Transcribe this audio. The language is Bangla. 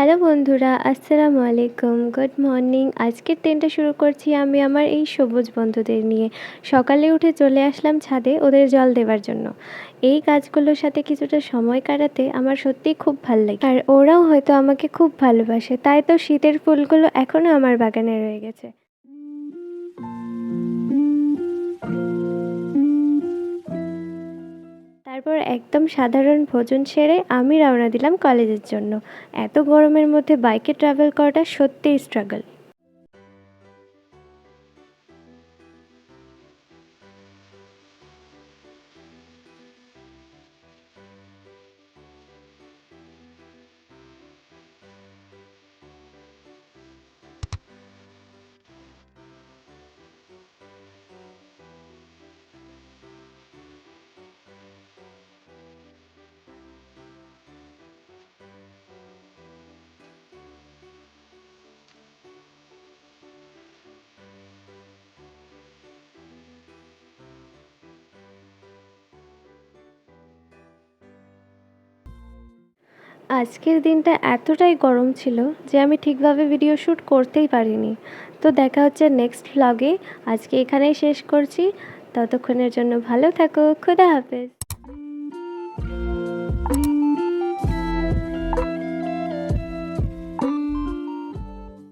হ্যালো বন্ধুরা, আসসালামু আলাইকুম, গুড মর্নিং। আজকের দিনটা শুরু করছি আমি আমার এই সবুজ বন্ধুদের নিয়ে। সকালে উঠে চলে আসলাম ছাদে ওদের জল দেওয়ার জন্য। এই কাজগুলোর সাথে কিছুটা সময় কাটাতে আমার সত্যিই খুব ভাল লাগে, আর ওরাও হয়তো আমাকে খুব ভালোবাসে, তাই তো শীতের ফুলগুলো এখনও আমার বাগানে রয়ে গেছে। তারপর একদম সাধারণ ভোজন সেরে আমি রওনা দিলাম কলেজের জন্য। এত গরমের মধ্যে বাইকে ট্রাভেল করাটা সত্যিই স্ট্রাগল। আজকের দিনটা এতটাই গরম ছিল যে আমি ঠিকভাবে ভিডিও শ্যুট করতেই পারিনি। তো দেখা হচ্ছে নেক্সট ভ্লগে। আজকে এখানেই শেষ করছি। ততক্ষণের জন্য ভালো থাকো। খোদা হাফেজ।